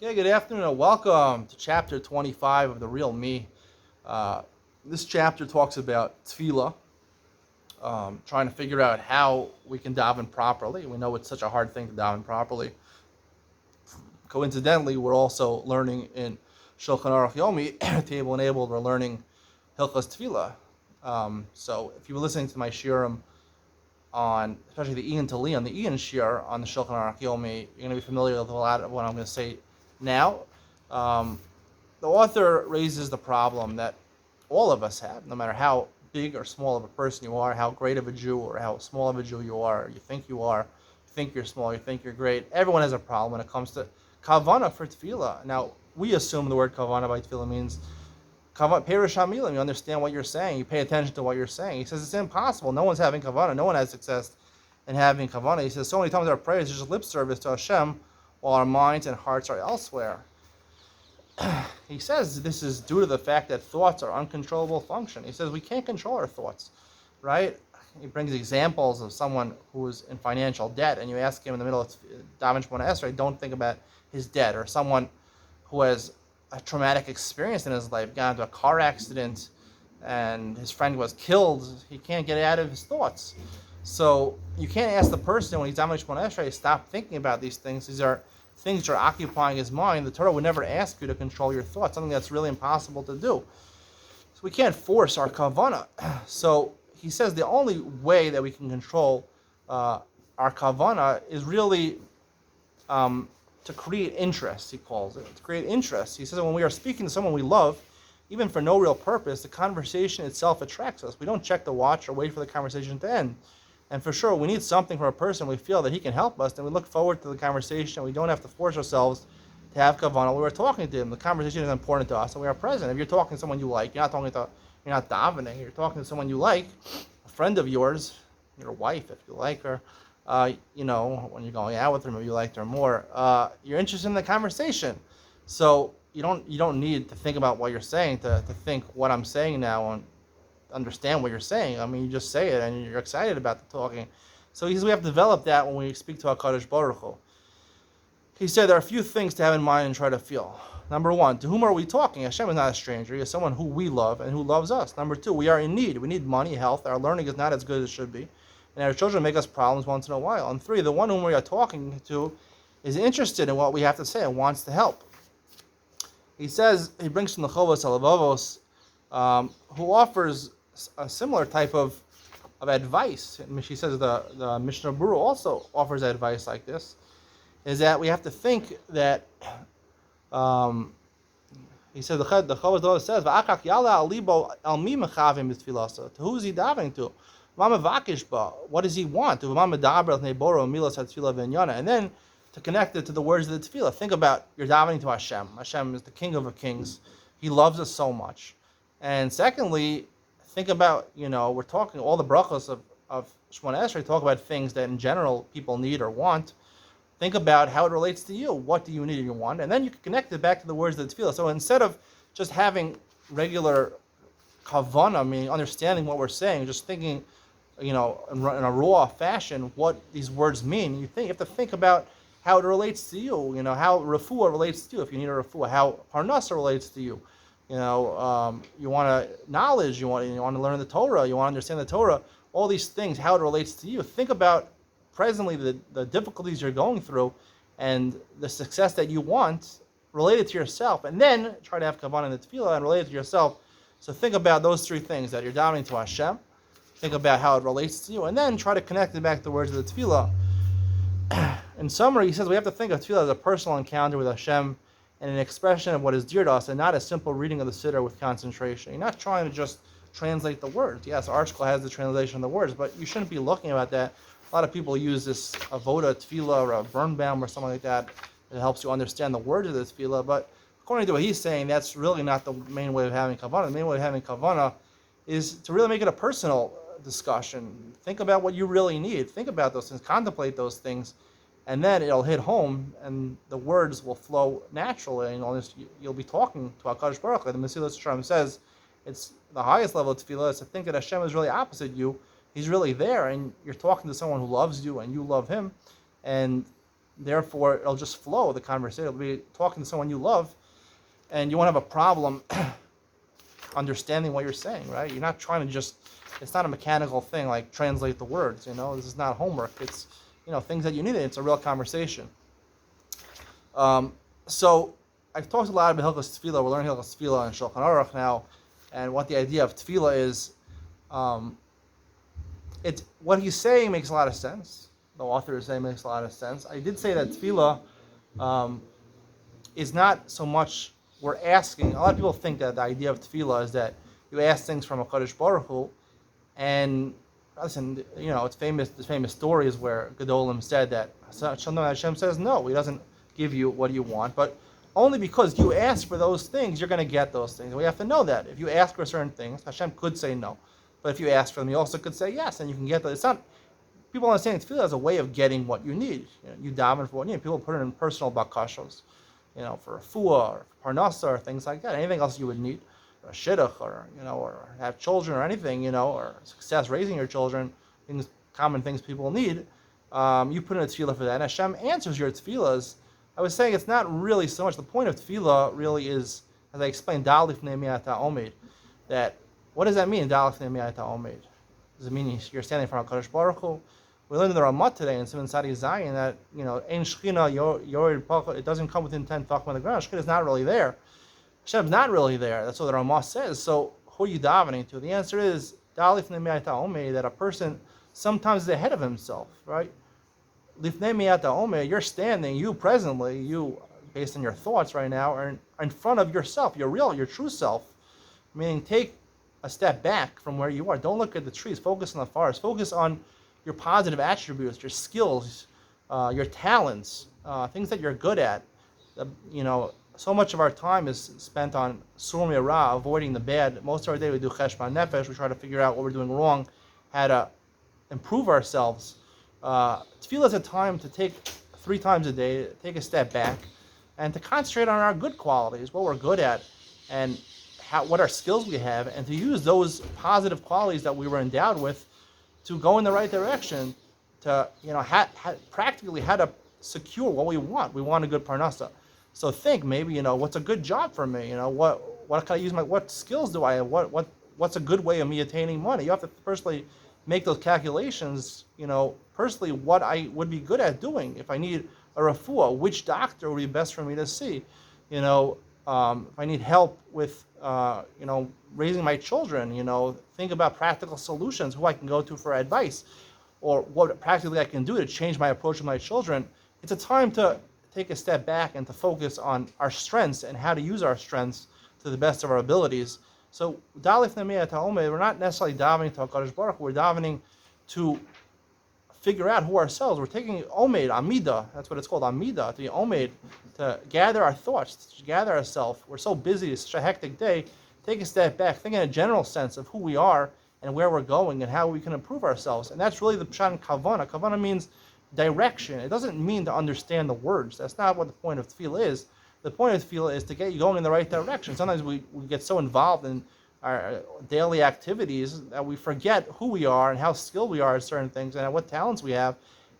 Okay, good afternoon and welcome to chapter 25 of The Real Me. This chapter talks about tefillah, trying to figure out how we can daven properly. We know it's such a hard thing to daven properly. Coincidentally, we're also learning in Shulchan Aruch Yomi, Table Enabled, we're learning Hilchas Tefillah. So if you were listening to my shiurim on, especially the Ian Tali, the Ian shiur on the Shulchan Aruch Yomi, you're going to be familiar with a lot of what I'm going to say now. The author raises the problem that all of us have, no matter how big or small of a person you are, how great of a Jew or how small of a Jew you are, you think you're small, you think you're great. Everyone has a problem when it comes to kavana for tefillah. Now, we assume the word kavana by tefillah means Perush Hamilim, you understand what you're saying, you pay attention to what you're saying. He says it's impossible. No one's having kavanah. No one has success in having kavanah. He says so many times our prayers is just lip service to Hashem while our minds and hearts are elsewhere. He says this is due to the fact that thoughts are uncontrollable function. He says we can't control our thoughts, right? He brings examples of someone who is in financial debt, and you ask him in the middle of Daven Shemona Esrei, don't think about his debt, or someone who has a traumatic experience in his life, got into a car accident, and his friend was killed. He can't get out of his thoughts. So you can't ask the person when he's Daven Shemona Esrei, stop thinking about these things. These are things that are occupying his mind. The Torah would never ask you to control your thoughts, something that's really impossible to do. So we can't force our kavanah. So he says the only way that we can control our kavanah is really to create interest, he calls it. To create interest. He says that when we are speaking to someone we love, even for no real purpose, the conversation itself attracts us. We don't check the watch or wait for the conversation to end. And for sure, we need something from a person we feel that he can help us, then we look forward to the conversation. We don't have to force ourselves to have kavanah when we're talking to him. The conversation is important to us, and we are present. If you're talking to someone you like, you're not davening, you're talking to someone you like, a friend of yours, your wife if you like her, when you're going out with her, maybe you liked her more, you're interested in the conversation. So you don't need to think about what you're saying to think what I'm saying now and understand what you're saying. I mean, you just say it and you're excited about the talking. So he says we have to develop that when we speak to HaKadosh Baruch Hu. He said there are a few things to have in mind and try to feel. Number one, to whom are we talking? Hashem is not a stranger. He is someone who we love and who loves us. Number two, we are in need. We need money, health. Our learning is not as good as it should be. And our children make us problems once in a while. And three, the one whom we are talking to is interested in what we have to say and wants to help. He says, he brings from the Chovos Halevavos, who offers a similar type of advice. And she says the Mishnah Berurah also offers advice like this, is that we have to think that, he says, the Chovos Halevavos says, V'achak yala al libo el mi mechavim b'tfilasa. To who is he davening to? What does he want? And then to connect it to the words of the tefillah. Think about you're davening to Hashem. Hashem is the King of the Kings. He loves us so much. And secondly, think about, we're talking all the brachos of Shemona Esrei talk about things that in general people need or want. Think about how it relates to you. What do you need and you want? And then you can connect it back to the words of the tefillah. So instead of just having regular kavanah, meaning understanding what we're saying, just thinking, in a raw fashion, what these words mean. You have to think about how it relates to you. How refuah relates to you. If you need a refuah, how parnasa relates to you. You want knowledge. You want to learn the Torah. You want to understand the Torah. All these things, how it relates to you. Think about presently the difficulties you're going through, and the success that you want related to yourself, and then try to have kavanah in the tefillah and relate it to yourself. So think about those three things: that you're davening to Hashem. Think about how it relates to you, and then try to connect it back to the words of the tefillah. In summary, he says we have to think of tefillah as a personal encounter with Hashem and an expression of what is dear to us, and not a simple reading of the siddur with concentration. You're not trying to just translate the words. Yes, ArtScroll has the translation of the words, but you shouldn't be looking about that. A lot of people use this avoda tefillah or a Birnbaum or something like that. It helps you understand the words of the tefillah, but according to what he's saying, that's really not the main way of having kavanah. The main way of having kavanah is to really make it a personal discussion. Think about what you really need. Think about those things. Contemplate those things, and then it'll hit home, and the words will flow naturally. And you'll be talking to HaKadosh Baruch Hu. The Mesilas Yesharim says it's the highest level of tefillah is to think that Hashem is really opposite you. He's really there, and you're talking to someone who loves you, and you love him, and therefore it'll just flow, the conversation. It'll be talking to someone you love, and you won't have a problem understanding what you're saying, right? You're not trying to just, it's not a mechanical thing like translate the words, this is not homework. It's, things that you need. It's a real conversation. So I've talked a lot about Hilchos Tefillah. We're learning Hilchos Tefillah in Shulchan Aruch now, and what the idea of Tefillah is. What he's saying makes a lot of sense. The author is saying makes a lot of sense. I did say that Tefillah is not so much we're asking. A lot of people think that the idea of Tefillah is that you ask things from a Kadosh Baruch Hu, and listen, it's famous. There's famous stories where Gedolim said that Hashem says no, He doesn't give you what you want, but only because you ask for those things, you're going to get those things. We have to know that. If you ask for certain things, Hashem could say no. But if you ask for them, He also could say yes, and you can get those. It's not, people understand Tefillah as a way of getting what you need. You daven for what you need. People put it in personal bakashos, for a fuah, or parnasa, or things like that. Anything else you would need, or a shidduch, or have children, or anything, or success raising your children, common things people need. You put in a tefillah for that, and Hashem answers your tefillahs. I was saying it's not really so much. The point of tefillah really is, as I explained, Dalif Ne'miyata Omed. That, what does that mean, Dalif Ne'miyata Omed? Does it mean you're standing in front of HaKadosh Baruch Hu? We learned in the Ramah today in Simon Sadi Zayin that, Ein Shechina Yored Pachot, it doesn't come within 10 tefachim on the ground. Shechina is not really there. Hashem's not really there. That's what the Ramah says. So who are you davening to? The answer is, Dalif Ne'miyata Omed, that a person sometimes is ahead of himself, right? Lifnei miyata omer, you're standing, you presently, based on your thoughts right now, are in front of yourself, your true self. Meaning, take a step back from where you are. Don't look at the trees. Focus on the forest. Focus on your positive attributes, your skills, your talents, things that you're good at. So much of our time is spent on Surim Yara, avoiding the bad. Most of our day we do Cheshbon Nefesh. We try to figure out what we're doing wrong, how to improve ourselves. Tefillah is a time to take 3 times a day, take a step back, and to concentrate on our good qualities, what we're good at, and what our skills we have, and to use those positive qualities that we were endowed with to go in the right direction, to practically how to secure what we want. We want a good parnasa. So think, maybe what's a good job for me? What can I use? What skills do I have? What's a good way of me attaining money? You have to personally make those calculations, personally what I would be good at doing. If I need a refuah, which doctor would be best for me to see? If I need help with, raising my children, think about practical solutions, who I can go to for advice, or what practically I can do to change my approach with my children. It's a time to take a step back and to focus on our strengths and how to use our strengths to the best of our abilities. So, Dalif Ne'miyata Omed, we're not necessarily davening to HaKadosh Baruch Hu, we're davening to figure out who ourselves. We're taking Omed, Amida, that's what it's called, Amida, to be Omed, to gather our thoughts, to gather ourselves. We're so busy, it's such a hectic day. Take a step back, think in a general sense of who we are and where we're going and how we can improve ourselves. And that's really the Pshat in Kavana. Kavana means direction. It doesn't mean to understand the words. That's not what the point of Tefillah is. The point of Tefillah is to get you going in the right direction. Sometimes we get so involved in our daily activities that we forget who we are and how skilled we are at certain things and what talents we have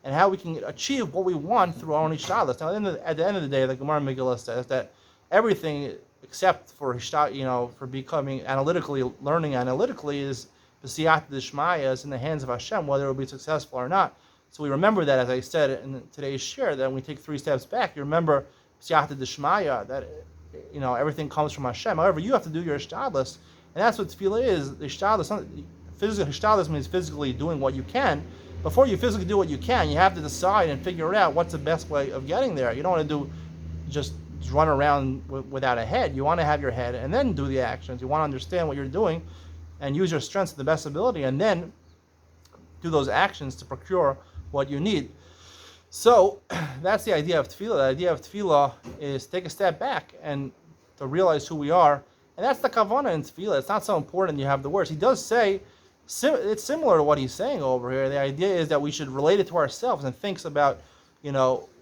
and how we can achieve what we want through our own ishtadlus. Now, at the end of the day, the Gemara Megillah says that everything except for for becoming learning analytically, is b'siyat d'shmaya, is in the hands of Hashem, whether it will be successful or not. So we remember that, as I said in today's share, that when we take 3 steps back, you remember b'siyat d'shmaya, that everything comes from Hashem. However, you have to do your ishtadlus, and that's what tefillah is. The ishtadlus, physical ishtadlus means physically doing what you can. Before you physically do what you can, you have to decide and figure out what's the best way of getting there. You don't want to just run around without a head. You want to have your head and then do the actions. You want to understand what you're doing and use your strengths to the best ability and then do those actions to procure what you need. So that's the idea of tefillah. The idea of tefillah is take a step back and to realize who we are. And that's the kavanah in tefillah. It's not so important you have the words. He does say, it's similar to what he's saying over here. The idea is that we should relate it to ourselves and think about,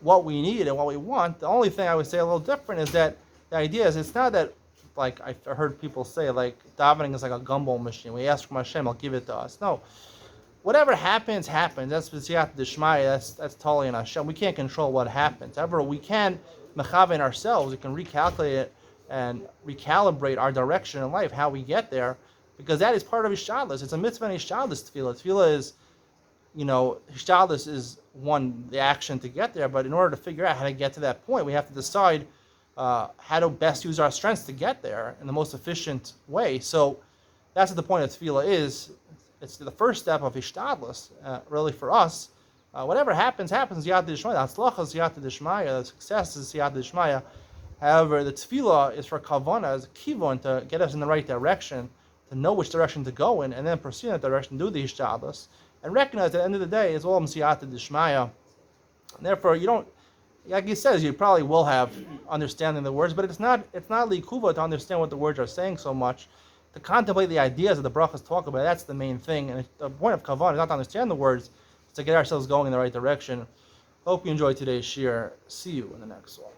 what we need and what we want. The only thing I would say a little different is that the idea is it's not that, like I heard people say, like davening is like a gumball machine. We ask from Hashem, He'll give it to us. No. whatever happens, happens. That's b'siyata d'shmaya. That's totally in Hashem. We can't control what happens. However, we can mechaven ourselves. We can recalculate it and recalibrate our direction in life, how we get there, because that is part of Hishtadlus. It's a mitzvah in Hishtadlus tefillah. Tefillah is, Hishtadlus is the action to get there, but in order to figure out how to get to that point, we have to decide how to best use our strengths to get there in the most efficient way. So that's what the point of tefillah is. It's the first step of Hishtadlus, really, for us. Whatever happens, Ziyata D'Shmaya. The Hatzlacha is Ziyata D'Shmaya. The success is Ziyata D'Shmaya. However, the tefillah is for kavana, as a kivon, to get us in the right direction, to know which direction to go in, and then proceed in that direction, do the Hishtadlus, and recognize that at the end of the day, it's all Ziyata D'Shmaya. And therefore, you don't, like he says, you probably will have understanding the words, but it's not likuva to understand what the words are saying so much. To contemplate the ideas that the brachas talk about, that's the main thing. And the point of kavan is not to understand the words, it's to get ourselves going in the right direction. Hope you enjoyed today's shir. See you in the next one.